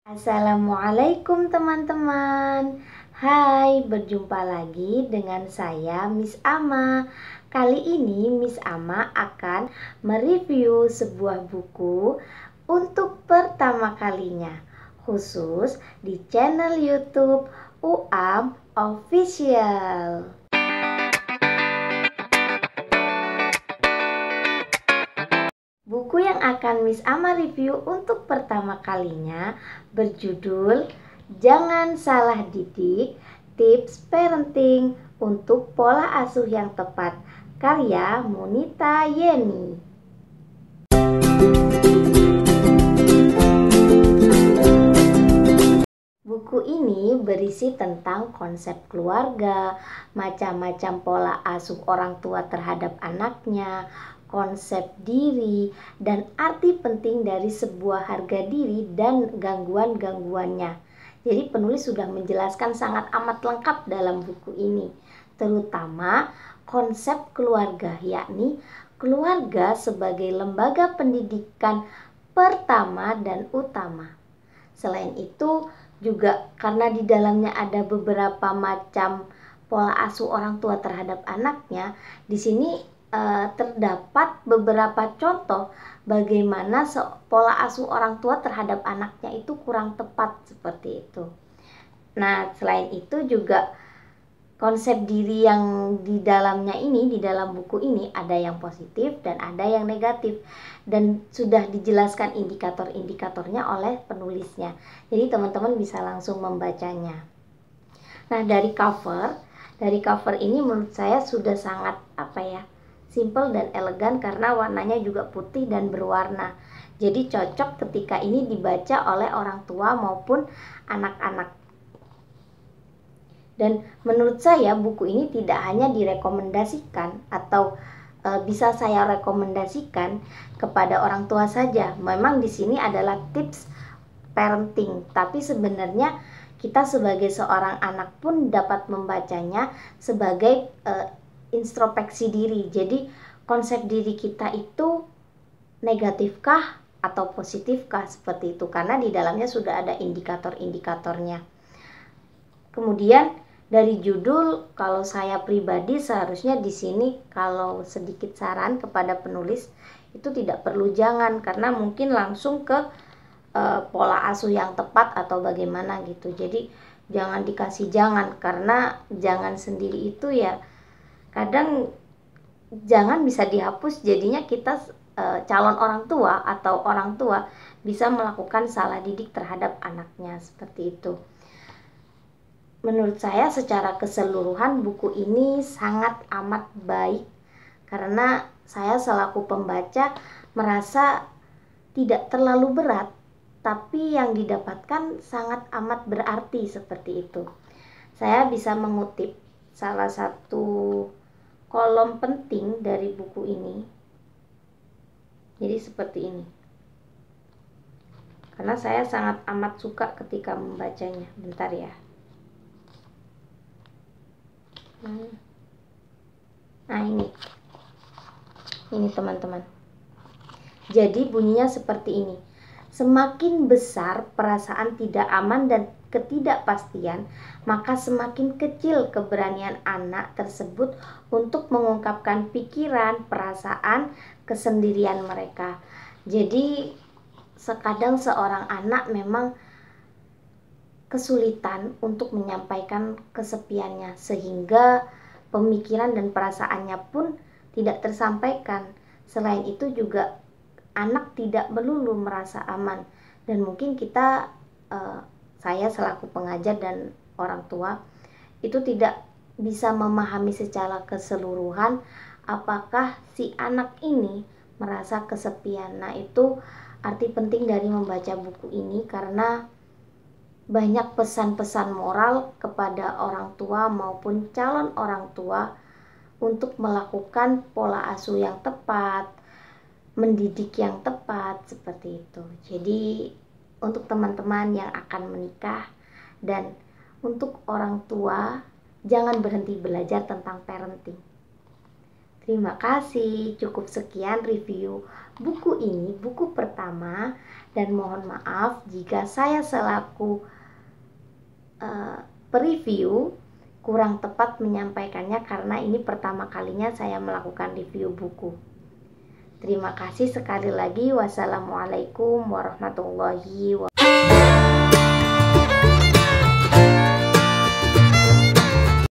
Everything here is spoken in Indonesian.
Assalamualaikum teman-teman. Hai, berjumpa lagi dengan saya Miss Ama. Kali ini Miss Ama akan mereview sebuah buku untuk pertama kalinya, khusus di channel YouTube UAM Official. Buku yang akan Miss Ama review untuk pertama kalinya berjudul Jangan Salah Didik, Tips Parenting untuk Pola Asuh yang Tepat, karya Munita Yeni. Buku ini berisi tentang konsep keluarga, macam-macam pola asuh orang tua terhadap anaknya, konsep diri, dan arti penting dari sebuah harga diri dan gangguan-gangguannya. Jadi penulis sudah menjelaskan sangat amat lengkap dalam buku ini, terutama konsep keluarga, yakni keluarga sebagai lembaga pendidikan pertama dan utama. Selain itu, juga karena di dalamnya ada beberapa macam pola asuh orang tua terhadap anaknya, di sini terdapat beberapa contoh bagaimana pola asuh orang tua terhadap anaknya itu kurang tepat seperti itu. Nah, selain itu juga konsep diri yang di dalamnya ini, di dalam buku ini ada yang positif dan ada yang negatif, dan sudah dijelaskan indikator-indikatornya oleh penulisnya. Jadi teman-teman bisa langsung membacanya. Nah, dari cover ini menurut saya sudah sangat simple dan elegan karena warnanya juga putih dan berwarna. Jadi cocok ketika ini dibaca oleh orang tua maupun anak-anak. Dan menurut saya buku ini tidak hanya direkomendasikan atau bisa saya rekomendasikan kepada orang tua saja. Memang di sini adalah tips parenting, tapi sebenarnya kita sebagai seorang anak pun dapat membacanya sebagai introspeksi diri. Jadi konsep diri kita itu negatifkah atau positifkah, seperti itu, karena di dalamnya sudah ada indikator-indikatornya. Kemudian dari judul, kalau saya pribadi seharusnya di sini kalau sedikit saran kepada penulis itu tidak perlu jangan, karena mungkin langsung ke pola asuh yang tepat atau bagaimana gitu. Jadi jangan dikasih jangan, karena jangan sendiri itu ya kadang jangan bisa dihapus, jadinya kita calon orang tua atau orang tua bisa melakukan salah didik terhadap anaknya, seperti itu. Menurut saya secara keseluruhan buku ini sangat amat baik, karena saya selaku pembaca merasa tidak terlalu berat, tapi yang didapatkan sangat amat berarti, seperti itu. Saya bisa mengutip salah satu kolom penting dari buku ini. Jadi seperti ini. Karena saya sangat amat suka ketika membacanya. Bentar ya. Nah, ini teman-teman. Jadi bunyinya seperti ini. Semakin besar perasaan tidak aman dan ketidakpastian, maka semakin kecil keberanian anak tersebut untuk mengungkapkan pikiran, perasaan, kesendirian mereka. Jadi sekadang seorang anak memang kesulitan untuk menyampaikan kesepiannya, sehingga pemikiran dan perasaannya pun tidak tersampaikan. Selain itu juga anak tidak melulu merasa aman, dan mungkin kita saya selaku pengajar dan orang tua itu tidak bisa memahami secara keseluruhan apakah si anak ini merasa kesepian. Nah, itu arti penting dari membaca buku ini, karena banyak pesan-pesan moral kepada orang tua maupun calon orang tua untuk melakukan pola asuh yang tepat, mendidik yang tepat, seperti itu. Jadi untuk teman-teman yang akan menikah dan untuk orang tua, jangan berhenti belajar tentang parenting. Terima kasih, cukup sekian review buku ini, buku pertama, dan mohon maaf jika saya selaku preview kurang tepat menyampaikannya karena ini pertama kalinya saya melakukan review buku. Terima kasih sekali lagi. Wassalamualaikum warahmatullahi wabarakatuh.